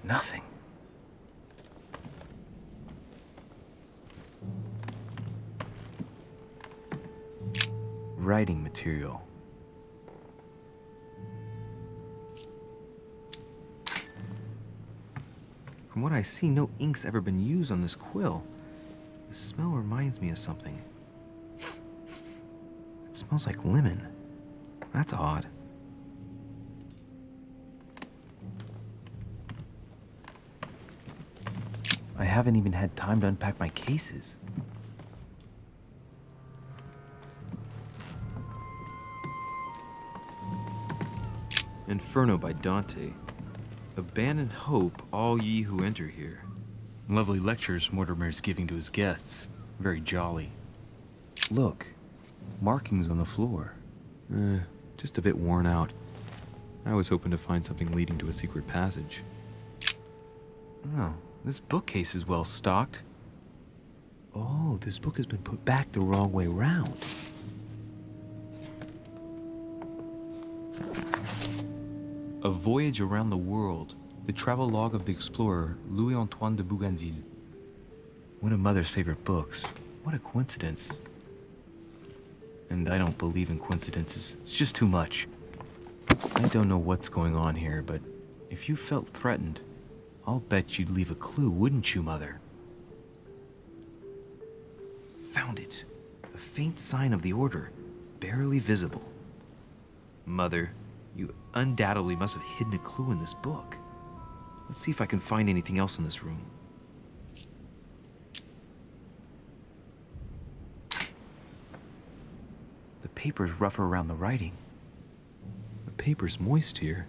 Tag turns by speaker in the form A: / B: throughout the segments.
A: Nothing. Writing material. From what I see, no ink's ever been used on this quill. The smell reminds me of something. It smells like lemon. That's odd. I haven't even had time to unpack my cases. Inferno by Dante. Abandon hope, all ye who enter here. Lovely lectures Mortimer's giving to his guests. Very jolly. Look, markings on the floor. Just a bit worn out. I was hoping to find something leading to a secret passage. Oh, this bookcase is well stocked. Oh, this book has been put back the wrong way round. A Voyage Around the World, the travelogue of the explorer Louis-Antoine de Bougainville. One of Mother's favorite books. What a coincidence. And I don't believe in coincidences. It's just too much. I don't know what's going on here, but if you felt threatened, I'll bet you'd leave a clue, wouldn't you, Mother? Found it. A faint sign of the Order, barely visible. Mother, you undoubtedly must have hidden a clue in this book. Let's see if I can find anything else in this room. The paper's rougher around the writing. The paper's moist here.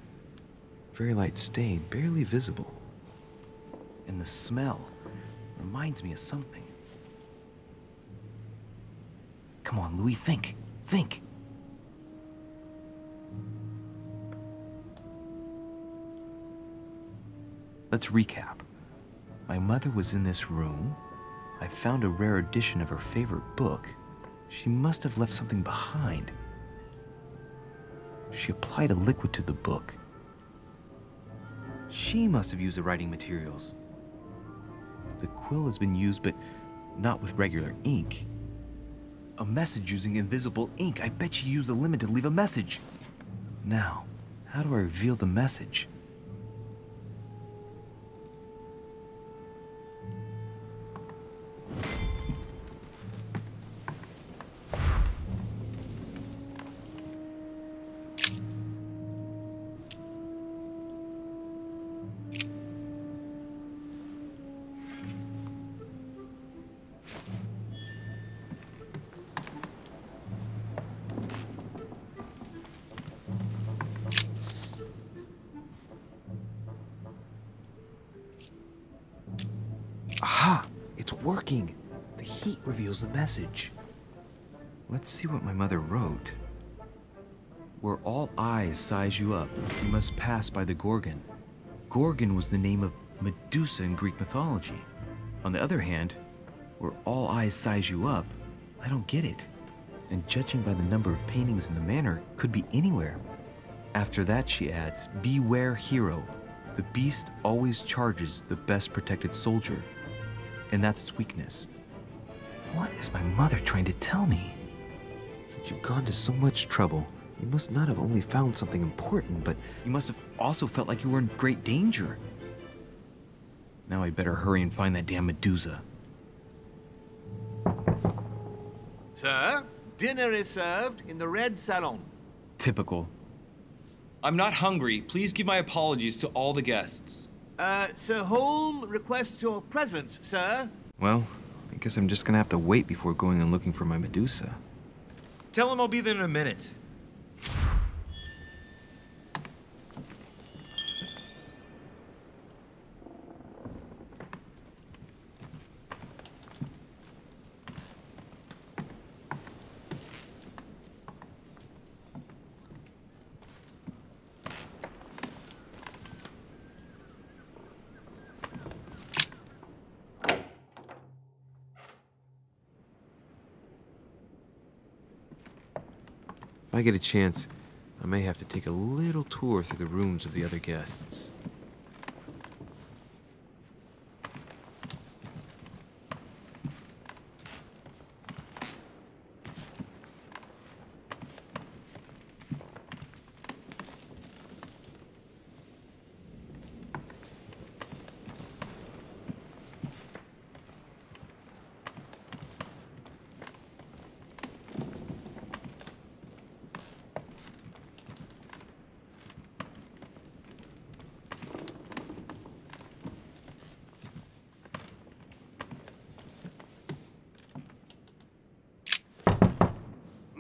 A: Very light stain, barely visible. And the smell reminds me of something. Come on, Louis, think. Think. Let's recap. My mother was in this room. I found a rare edition of her favorite book. She must have left something behind. She applied a liquid to the book. She must have used the writing materials. The quill has been used, but not with regular ink. A message using invisible ink. I bet she used the lemon to leave a message. Now, how do I reveal the message? Aha! It's working! The heat reveals the message. Let's see what my mother wrote. Where all eyes size you up, you must pass by the Gorgon. Gorgon was the name of Medusa in Greek mythology. On the other hand, where all eyes size you up, I don't get it. And judging by the number of paintings in the manor, could be anywhere. After that, she adds, beware hero. The beast always charges the best protected soldier. And that's its weakness. What is my mother trying to tell me? Since you've gone to so much trouble, you must not have only found something important, but you must have also felt like you were in great danger. Now I better hurry and find that damn Medusa.
B: Sir, dinner is served in the Red Salon.
A: Typical.
C: I'm not hungry. Please give my apologies to all the guests.
B: Sir Holm requests your presence, sir.
A: Well, I guess I'm just gonna have to wait before going and looking for my Medusa.
C: Tell him I'll be there in a minute.
A: If I get a chance, I may have to take a little tour through the rooms of the other guests.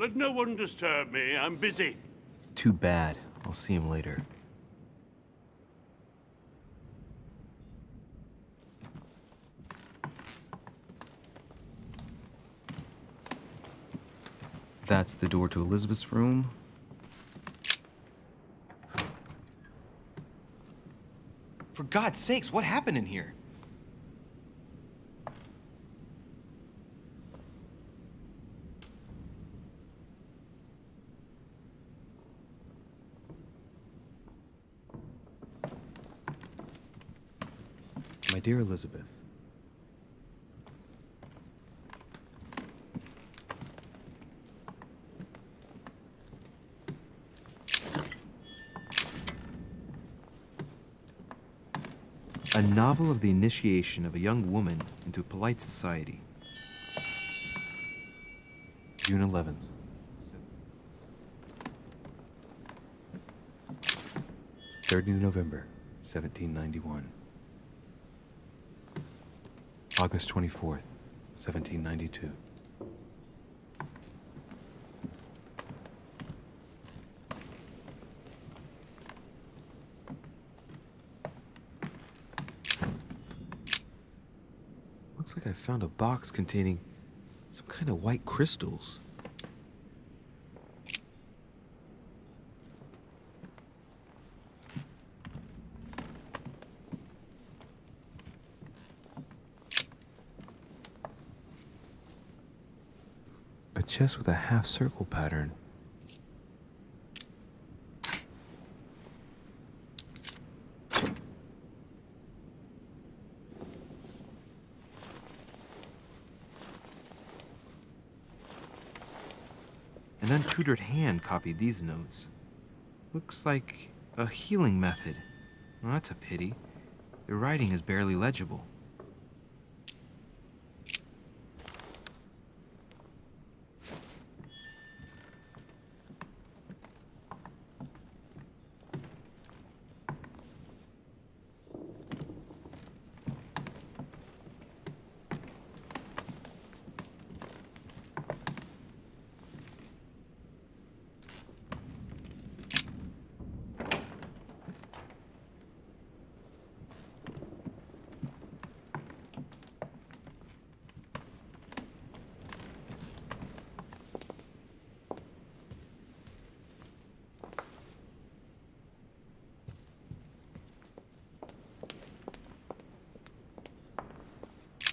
D: Let no one disturb me. I'm busy.
A: Too bad. I'll see him later. That's the door to Elizabeth's room.
C: For God's sakes, what happened in here?
A: My dear Elizabeth, a novel of the initiation of a young woman into polite society. June 11th. 3rd November, 1791. August 24th, 1792. Looks like I found a box containing some kind of white crystals. A chest with a half-circle pattern. An untutored hand copied these notes. Looks like a healing method. Well, that's a pity. The writing is barely legible.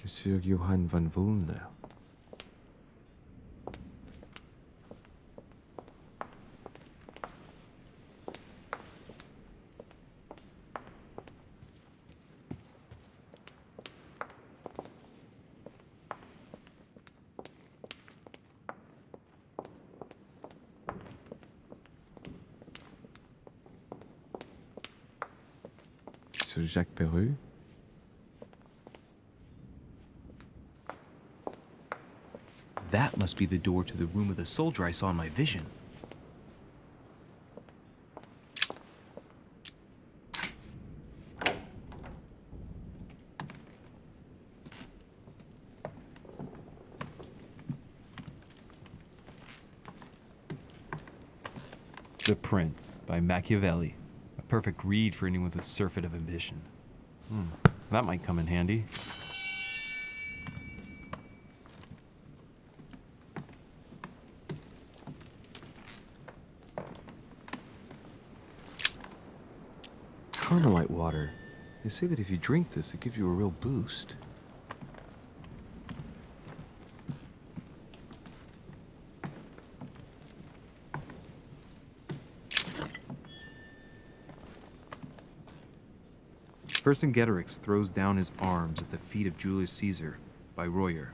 A: Monsieur Johann van Vulner. Monsieur Jacques Perru. That must be the door to the room of the soldier I saw in my vision. The Prince by Machiavelli. A perfect read for anyone with a surfeit of ambition. That might come in handy. Carmelite water. They say that if you drink this, it gives you a real boost. Vercingetorix throws down his arms at the feet of Julius Caesar by Royer,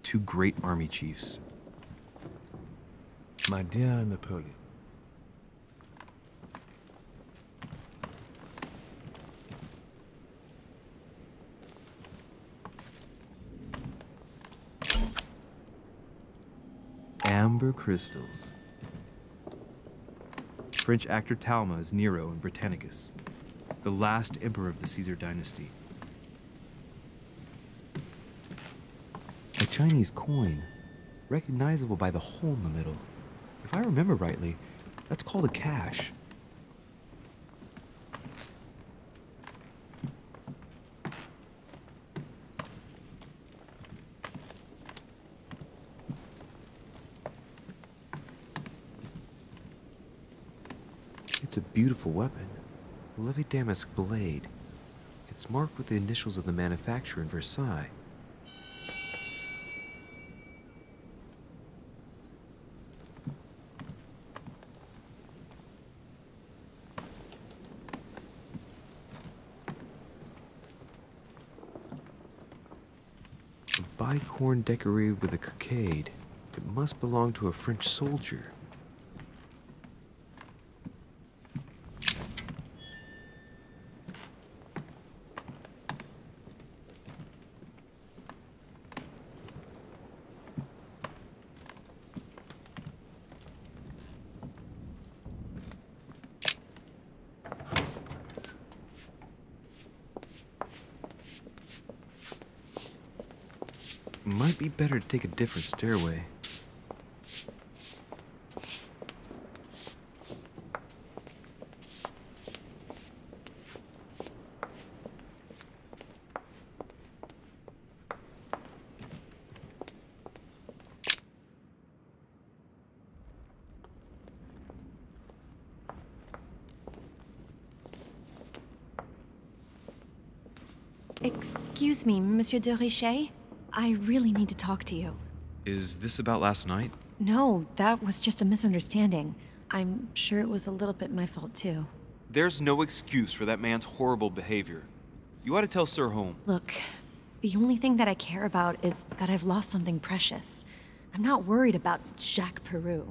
A: two great army chiefs.
E: My dear Napoleon,
A: Amber crystals. French actor Talma is Nero in Britannicus, the last emperor of the Caesar dynasty. A Chinese coin, recognizable by the hole in the middle. If I remember rightly, that's called a cache. It's a beautiful weapon. A Levi Damask blade. It's marked with the initials of the manufacturer in Versailles. A bicorn decorated with a cockade. It must belong to a French soldier. Might be better to take a different stairway.
E: Excuse me, Monsieur de Richet? I really need to talk to you.
A: Is this about last night?
E: No, that was just a misunderstanding. I'm sure it was a little bit my fault, too.
C: There's no excuse for that man's horrible behavior. You ought to tell Sir Home.
E: Look, the only thing that I care about is that I've lost something precious. I'm not worried about Jacques Peru.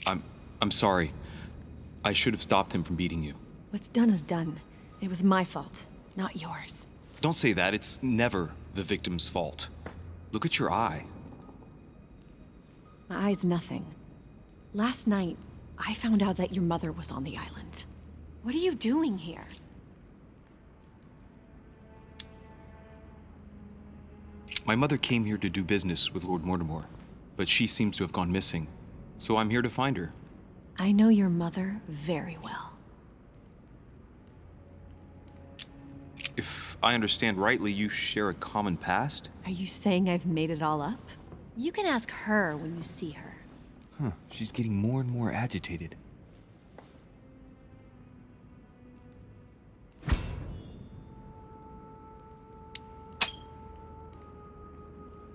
C: I'm sorry. I should have stopped him from beating you.
E: What's done is done. It was my fault, not yours.
C: Don't say that. It's never the victim's fault. Look at your eye.
E: My eye's nothing. Last night, I found out that your mother was on the island. What are you doing here?
C: My mother came here to do business with Lord Mortimer, but she seems to have gone missing. So I'm here to find her.
E: I know your mother very well.
C: If I understand rightly, you share a common past?
E: Are you saying I've made it all up? You can ask her when you see her.
A: Huh, she's getting more and more agitated.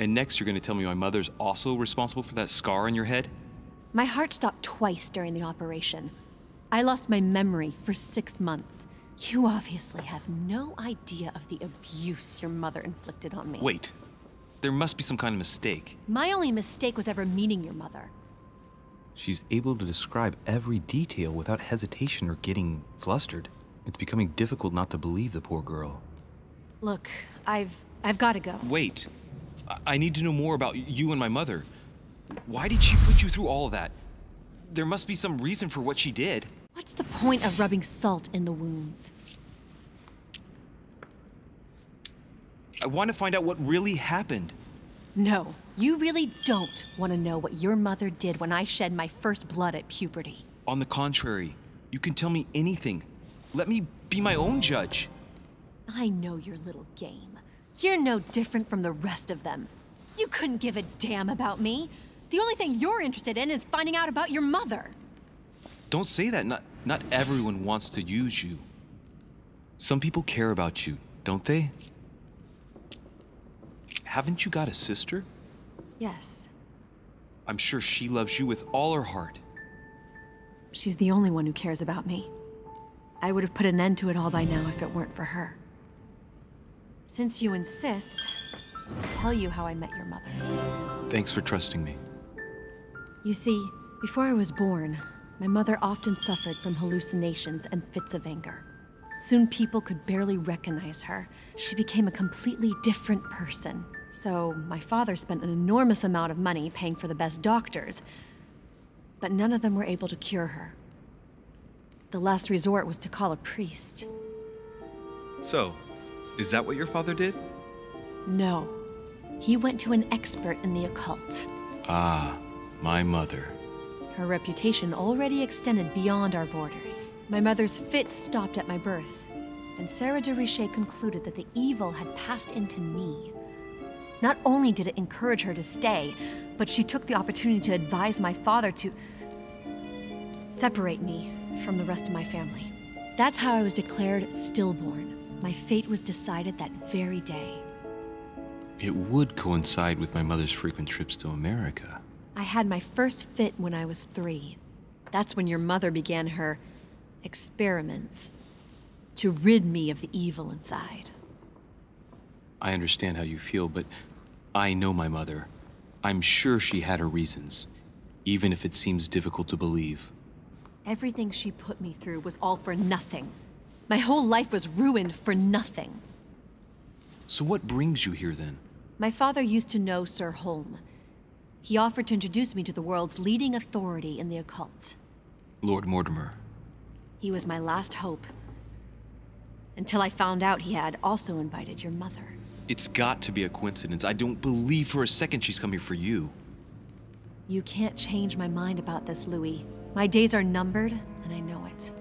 C: And next you're gonna tell me my mother's also responsible for that scar on your head?
E: My heart stopped twice during the operation. I lost my memory for 6 months. You obviously have no idea of the abuse your mother inflicted on me.
C: Wait. There must be some kind of mistake.
E: My only mistake was ever meeting your mother.
A: She's able to describe every detail without hesitation or getting flustered. It's becoming difficult not to believe the poor girl.
E: Look, I've got to go.
C: Wait. I need to know more about you and my mother. Why did she put you through all of that? There must be some reason for what she did.
E: What's the point of rubbing salt in the wounds?
C: I want to find out what really happened.
E: No, you really don't want to know what your mother did when I shed my first blood at puberty.
C: On the contrary, you can tell me anything. Let me be my own judge.
E: I know your little game. You're no different from the rest of them. You couldn't give a damn about me. The only thing you're interested in is finding out about your mother.
C: Don't say that. Not everyone wants to use you. Some people care about you, don't they? Haven't you got a sister?
E: Yes.
C: I'm sure she loves you with all her heart.
E: She's the only one who cares about me. I would have put an end to it all by now if it weren't for her. Since you insist, I'll tell you how I met your mother.
C: Thanks for trusting me.
E: You see, before I was born, my mother often suffered from hallucinations and fits of anger. Soon people could barely recognize her. She became a completely different person. So my father spent an enormous amount of money paying for the best doctors, but none of them were able to cure her. The last resort was to call a priest.
C: So, is that what your father did?
E: No. He went to an expert in the occult.
C: Ah, my mother.
E: Her reputation already extended beyond our borders. My mother's fits stopped at my birth, and Sarah de Richet concluded that the evil had passed into me. Not only did it encourage her to stay, but she took the opportunity to advise my father to separate me from the rest of my family. That's how I was declared stillborn. My fate was decided that very day.
C: It would coincide with my mother's frequent trips to America.
E: I had my first fit when I was 3. That's when your mother began her experiments to rid me of the evil inside.
C: I understand how you feel, but I know my mother. I'm sure she had her reasons, even if it seems difficult to believe.
E: Everything she put me through was all for nothing. My whole life was ruined for nothing.
C: So what brings you here then?
E: My father used to know Sir Holm. He offered to introduce me to the world's leading authority in the occult.
C: Lord Mortimer.
E: He was my last hope. Until I found out he had also invited your mother.
C: It's got to be a coincidence. I don't believe for a second she's coming for you.
E: You can't change my mind about this, Louis. My days are numbered, and I know it.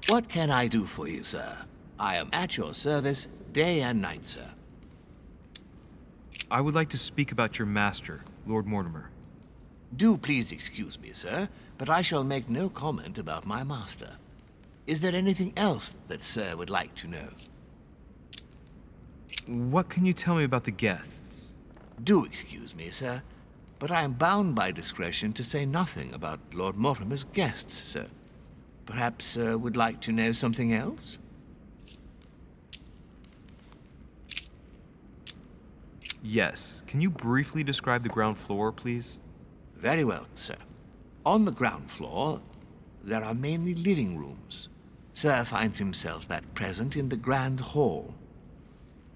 F: What can I do for you, sir? I am at your service day and night, sir.
A: I would like to speak about your master, Lord Mortimer.
F: Do please excuse me, sir, but I shall make no comment about my master. Is there anything else that sir would like to know?
A: What can you tell me about the guests?
F: Do excuse me, sir, but I am bound by discretion to say nothing about Lord Mortimer's guests, sir. Perhaps sir would like to know something else?
A: Yes. Can you briefly describe the ground floor, please?
F: Very well, sir. On the ground floor, there are mainly living rooms. Sir finds himself at present in the Grand Hall.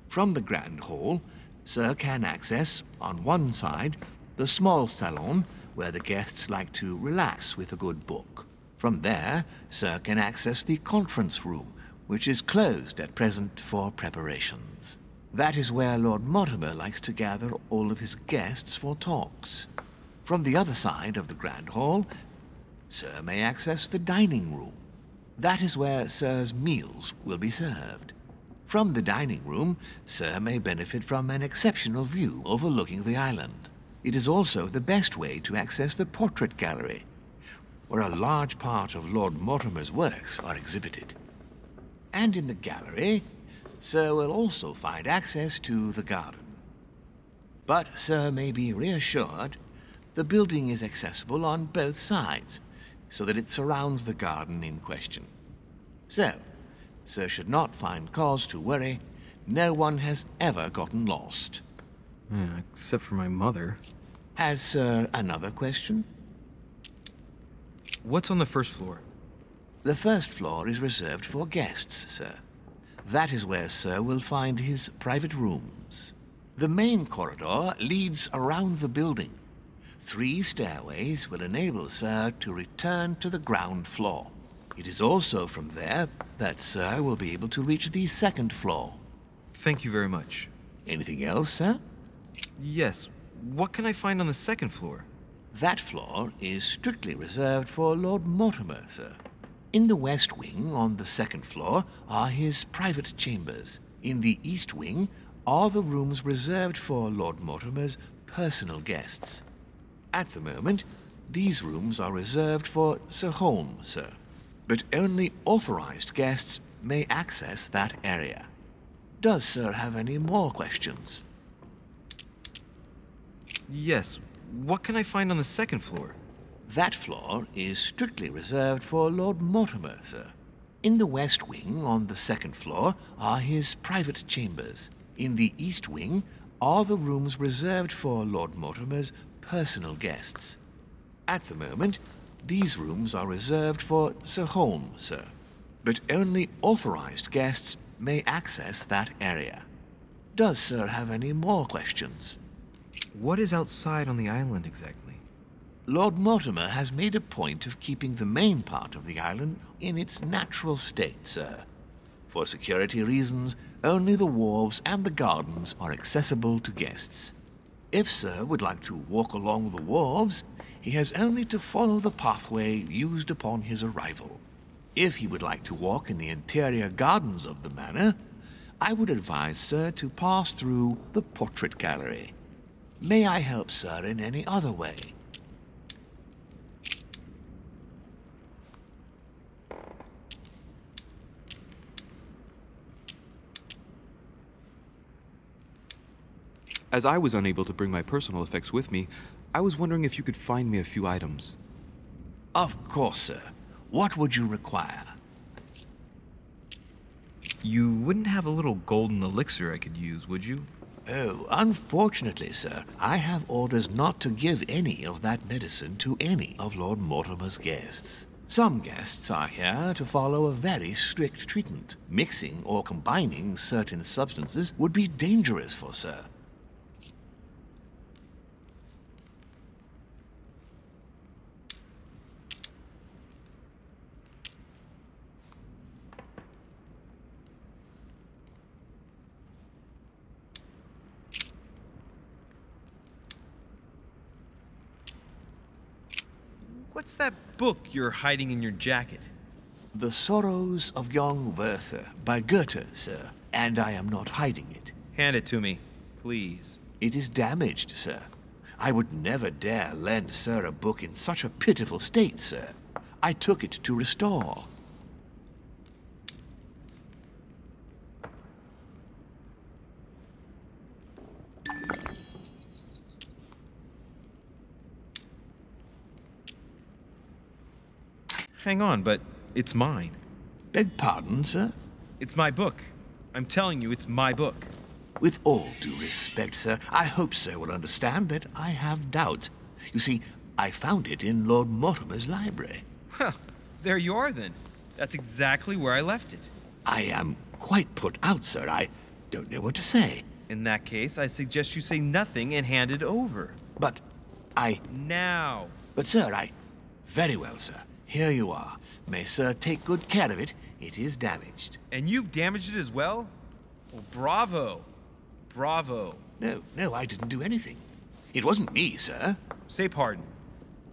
F: From the Grand Hall, sir can access, on one side, the small salon where the guests like to relax with a good book. From there, sir can access the conference room, which is closed at present for preparations. That is where Lord Mortimer likes to gather all of his guests for talks. From the other side of the Grand Hall, sir may access the dining room. That is where sir's meals will be served. From the dining room, sir may benefit from an exceptional view overlooking the island. It is also the best way to access the portrait gallery, where a large part of Lord Mortimer's works are exhibited. And in the gallery, sir will also find access to the garden. But sir may be reassured the building is accessible on both sides, so that it surrounds the garden in question. So, sir should not find cause to worry. No one has ever gotten lost.
A: Yeah, except for my mother.
F: Has sir another question?
A: What's on the first floor?
F: The first floor is reserved for guests, sir. That is where sir will find his private rooms. The main corridor leads around the building. 3 stairways will enable sir to return to the ground floor. It is also from there that sir will be able to reach the second floor.
A: Thank you very much.
F: Anything else, sir?
A: Yes. What can I find on the second floor?
F: That floor is strictly reserved for Lord Mortimer, sir. In the west wing on the second floor are his private chambers. In the east wing are the rooms reserved for Lord Mortimer's personal guests. At the moment, these rooms are reserved for Sir Holm, sir. But only authorized guests may access that area. Does sir have any more questions?
A: Yes. What can I find on the second floor?
F: That floor is strictly reserved for Lord Mortimer, sir. In the west wing, on the second floor, are his private chambers. In the east wing are the rooms reserved for Lord Mortimer's personal guests. At the moment, these rooms are reserved for Sir Holmes, sir. But only authorized guests may access that area. Does Sir have any more questions?
A: What is outside on the island exactly?
F: Lord Mortimer has made a point of keeping the main part of the island in its natural state, sir. For security reasons, only the wharves and the gardens are accessible to guests. If Sir would like to walk along the wharves, he has only to follow the pathway used upon his arrival. If he would like to walk in the interior gardens of the manor, I would advise Sir to pass through the portrait gallery. May I help Sir in any other way?
A: As I was unable to bring my personal effects with me, I was wondering if you could find me a few items.
F: Of course, sir. What would you require?
A: You wouldn't have a little golden elixir I could use, would you?
F: Oh, unfortunately, sir, I have orders not to give any of that medicine to any of Lord Mortimer's guests. Some guests are here to follow a very strict treatment. Mixing or combining certain substances would be dangerous for Sir.
A: What's that book you're hiding in your jacket?
F: The Sorrows of Young Werther by Goethe, sir, and I am not hiding it.
A: Hand it to me, please.
F: It is damaged, sir. I would never dare lend Sir a book in such a pitiful state, sir. I took it to restore.
A: Hang on, but it's mine.
F: Beg pardon, sir?
A: It's my book. I'm telling you, it's my book.
F: With all due respect, sir, I hope Sir will understand that I have doubts. You see, I found it in Lord Mortimer's library.
A: Well, there you are then. That's exactly where I left it.
F: I am quite put out, sir. I don't know what to say.
A: In that case, I suggest you say nothing and hand it over.
F: But
A: Now.
F: But, sir, Very well, sir. Here you are. May Sir take good care of it. It is damaged.
A: And you've damaged it as well? Well, bravo. Bravo.
F: No, I didn't do anything. It wasn't me, sir.
A: Say pardon.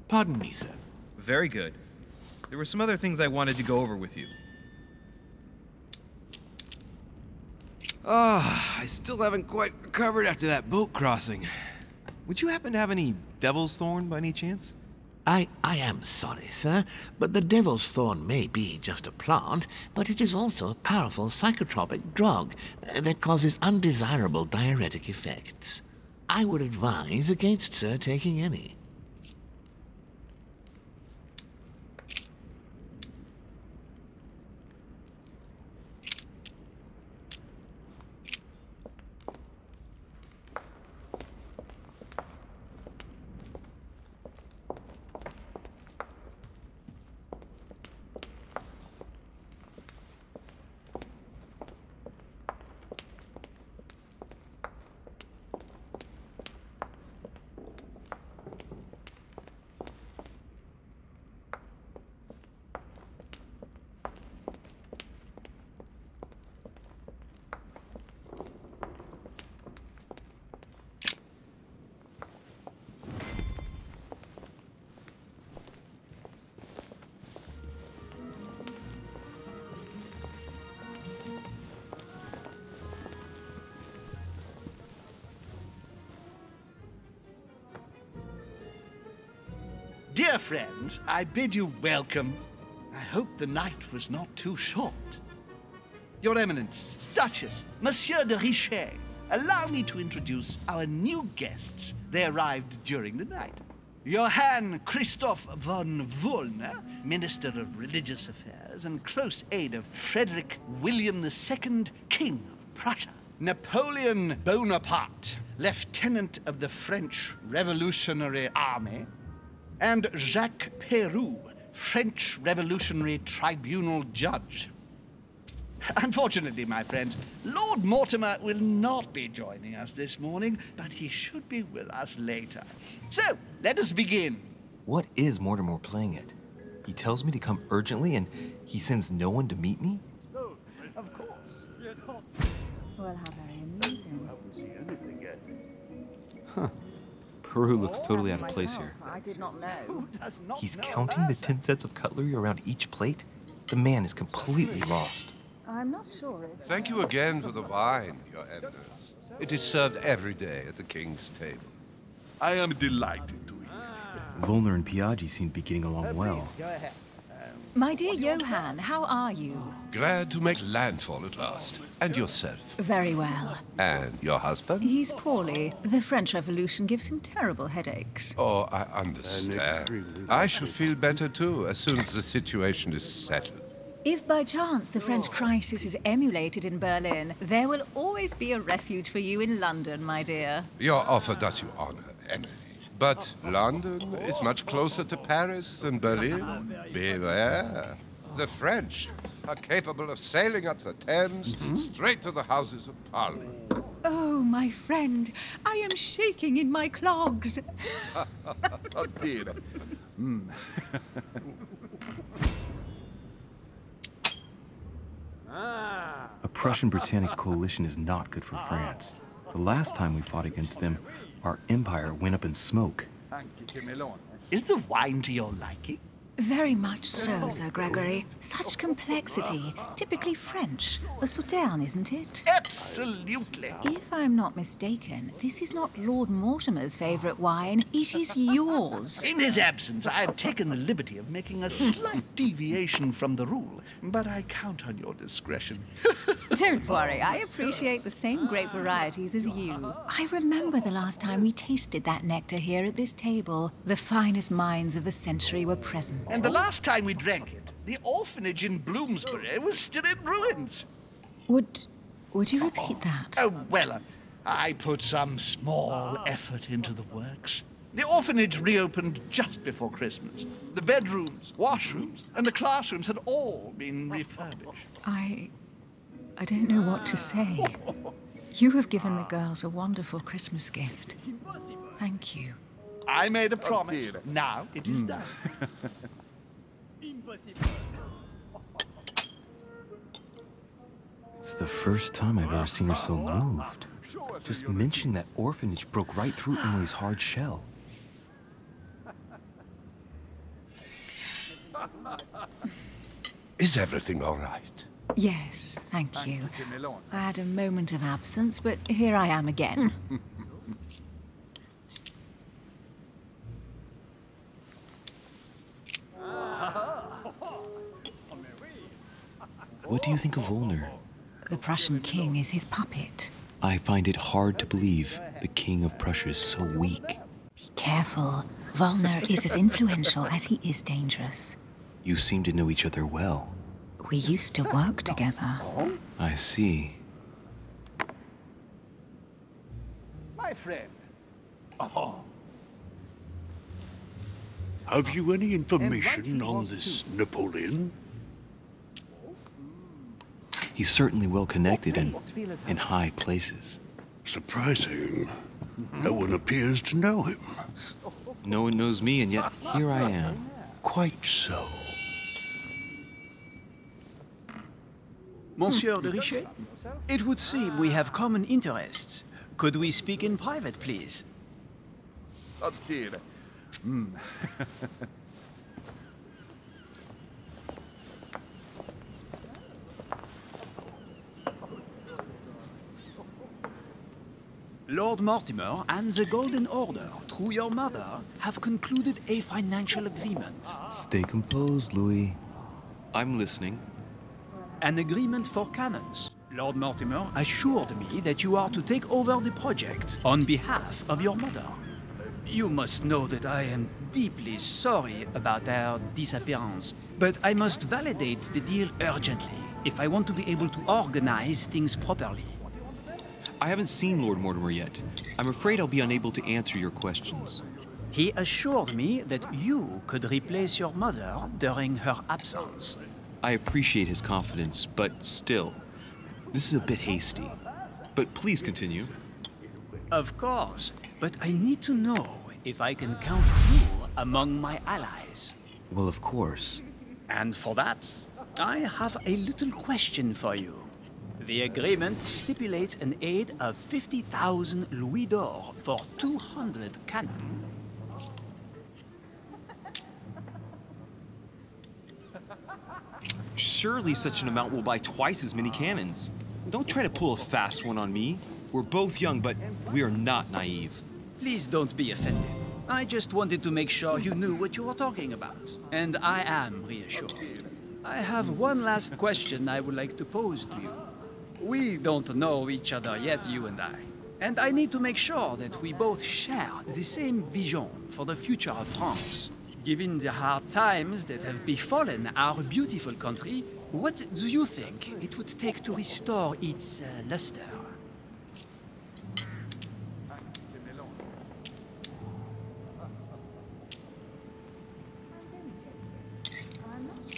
F: Pardon me, sir.
A: Very good. There were some other things I wanted to go over with you. I still haven't quite recovered after that boat crossing. Would you happen to have any devil's thorn by any chance?
F: I am sorry, sir, but the devil's thorn may be just a plant, but it is also a powerful psychotropic drug that causes undesirable diuretic effects. I would advise against Sir taking any.
G: Dear friends, I bid you welcome. I hope the night was not too short. Your Eminence, Duchess, Monsieur de Richet, allow me to introduce our new guests. They arrived during the night. Johann Christoph von Wollner, Minister of Religious Affairs and close aide of Frederick William II, King of Prussia. Napoleon Bonaparte, Lieutenant of the French Revolutionary Army. And Jacques Peroux, French Revolutionary Tribunal Judge. Unfortunately, my friends, Lord Mortimer will not be joining us this morning, but he should be with us later. So, let us begin.
A: What is Mortimer playing at? He tells me to come urgently and he sends no one to meet me?
G: Of course.
H: Well, how very amusing.
A: Peru looks totally out of place here.
H: I did not know.
G: Who does not
A: He's
G: know
A: counting the
G: her?
A: 10 sets of cutlery around each plate? The man is completely lost.
H: I'm not sure if...
I: Thank you again for the wine, Your Eminence. It is served every day at the king's table.
D: I am delighted to hear.
A: Volner and Piaggi seem to be getting along well.
G: Go ahead.
H: My dear Johann, how are you?
I: Glad to make landfall at last. And yourself.
H: Very well.
I: And your husband?
H: He's poorly. The French Revolution gives him terrible headaches.
I: Oh, I understand. I shall feel better too as soon as the situation is settled.
H: If by chance the French crisis is emulated in Berlin, there will always be a refuge for you in London, my dear.
I: Your offer does you honor, Emily. But London is much closer to Paris than Berlin. Beware. The French are capable of sailing up the Thames straight to the Houses of Parliament.
H: Oh, my friend, I am shaking in my clogs.
D: Oh dear.
A: A Prussian-Britannic coalition is not good for France. The last time we fought against them, our empire went up in smoke.
G: Is the wine to your liking?
H: Very much so, Sir Gregory. Such complexity. Typically French. A Sauterne, isn't it?
G: Absolutely.
H: If I'm not mistaken, this is not Lord Mortimer's favourite wine. It is yours.
G: In his absence, I have taken the liberty of making a slight deviation from the rule, but I count on your discretion.
H: Don't worry, I appreciate the same grape varieties as you. I remember the last time we tasted that nectar here at this table. The finest minds of the century were present.
G: And the last time we drank it, the orphanage in Bloomsbury was still in ruins.
H: Would you repeat that?
G: Oh, well, I put some small effort into the works. The orphanage reopened just before Christmas. The bedrooms, washrooms, and the classrooms had all been refurbished.
H: I don't know what to say. You have given the girls a wonderful Christmas gift. Thank you.
G: I made a promise. Now it is done.
A: It's the first time I've ever seen her so moved. Just mentioning that orphanage broke right through Emily's hard shell.
I: Is everything all right?
H: Yes, thank you. I had a moment of absence, but here I am again.
A: What do you think of Volner?
H: The Prussian king is his puppet.
C: I find it hard to believe the King of Prussia is so weak.
H: Be careful. Volner is as influential as he is dangerous.
C: You seem to know each other well.
H: We used to work together.
C: I see.
G: My friend.
D: Have you any information on this Napoleon?
C: He's certainly well connected and in high places.
D: Surprising. No one appears to know him.
C: No one knows me, and yet here I am.
D: Quite so.
J: Monsieur de Richet, it would seem we have common interests. Could we speak in private, please?
D: Oh dear.
J: Lord Mortimer and the Golden Order, through your mother, have concluded a financial agreement.
A: Stay composed, Louis.
C: I'm listening.
J: An agreement for cannons. Lord Mortimer assured me that you are to take over the project on behalf of your mother. You must know that I am deeply sorry about our disappearance, but I must validate the deal urgently if I want to be able to organize things properly.
C: I haven't seen Lord Mortimer yet. I'm afraid I'll be unable to answer your questions.
J: He assured me that you could replace your mother during her absence.
C: I appreciate his confidence, but still, this is a bit hasty. But please continue.
J: Of course, but I need to know if I can count you among my allies.
A: Well, of course.
J: And for that, I have a little question for you. The agreement stipulates an aid of 50,000 louis d'or for 200 cannon.
C: Surely such an amount will buy twice as many cannons. Don't try to pull a fast one on me. We're both young, but we are not naive.
J: Please don't be offended. I just wanted to make sure you knew what you were talking about. And I am reassured. I have one last question I would like to pose to you. We don't know each other yet, you and I. And I need to make sure that we both share the same vision for the future of France. Given the hard times that have befallen our beautiful country, what do you think it would take to restore its luster?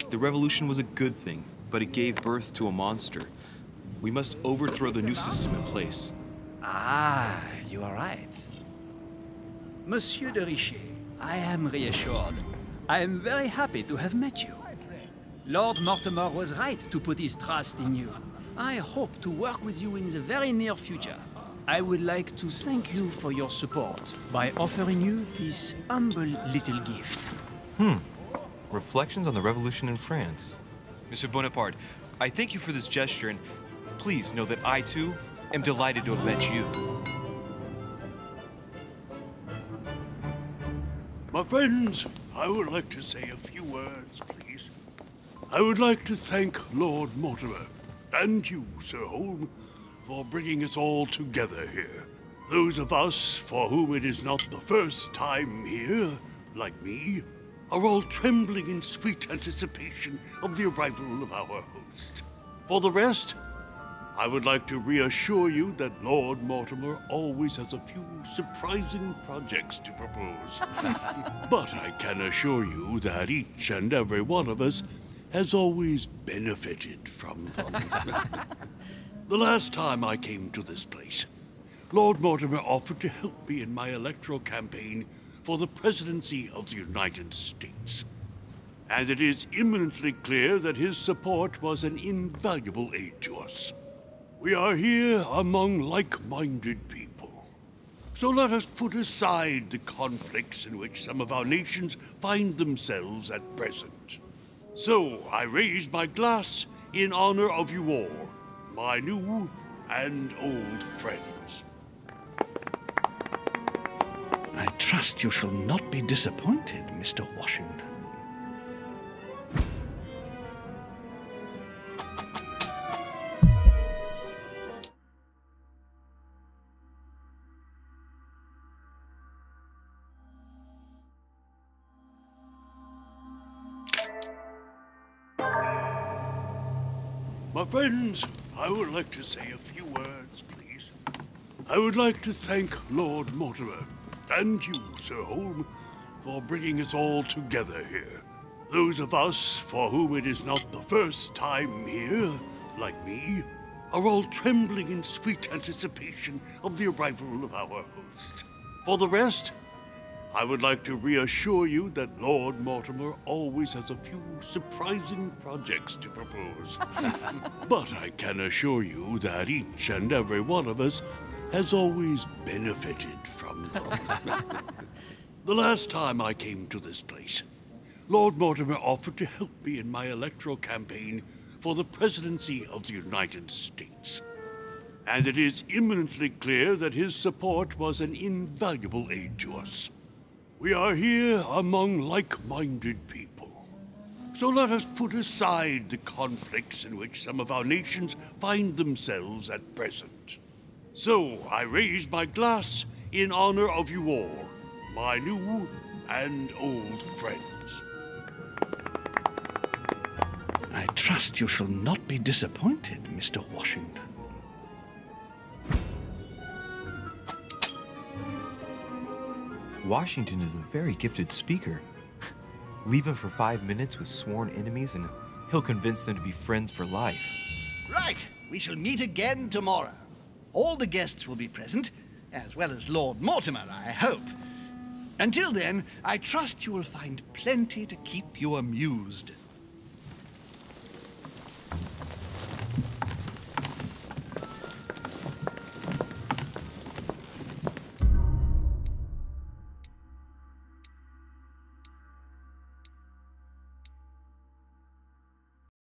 C: The revolution was a good thing, but it gave birth to a monster. We must overthrow the new system in place.
J: Ah, you are right. Monsieur de Richet, I am reassured. I am very happy to have met you. Lord Mortimer was right to put his trust in you. I hope to work with you in the very near future. I would like to thank you for your support by offering you this humble little gift.
A: Reflections on the Revolution in France.
C: Monsieur Bonaparte, I thank you for this gesture, and please know that I, too, am delighted to have met you.
D: My friends, I would like to say a few words, please. I would like to thank Lord Mortimer, and you, Sir Holm, for bringing us all together here. Those of us for whom it is not the first time here, like me, are all trembling in sweet anticipation of the arrival of our host. For the rest, I would like to reassure you that Lord Mortimer always has a few surprising projects to propose. But I can assure you that each and every one of us has always benefited from them. The last time I came to this place, Lord Mortimer offered to help me in my electoral campaign for the presidency of the United States. And it is imminently clear that his support was an invaluable aid to us. We are here among like-minded people. So let us put aside the conflicts in which some of our nations find themselves at present. So I raise my glass in honor of you all, my new and old friends.
G: I trust you shall not be disappointed, Mr. Washington.
D: My friends, I would like to say a few words, please. I would like to thank Lord Mortimer, and you, Sir Holm, for bringing us all together here. Those of us for whom it is not the first time here, like me, are all trembling in sweet anticipation of the arrival of our host. For the rest, I would like to reassure you that Lord Mortimer always has a few surprising projects to propose. But I can assure you that each and every one of us has always benefited from them. The last time I came to this place, Lord Mortimer offered to help me in my electoral campaign for the presidency of the United States. And it is imminently clear that his support was an invaluable aid to us. We are here among like-minded people. So let us put aside the conflicts in which some of our nations find themselves at present. So I raise my glass in honor of you all, my new and old friends.
G: I trust you shall not be disappointed, Mr. Washington.
A: Washington is a very gifted speaker. Leave him for 5 minutes with sworn enemies and he'll convince them to be friends for life.
G: Right, we shall meet again tomorrow. All the guests will be present, as well as Lord Mortimer, I hope. Until then, I trust you will find plenty to keep you amused.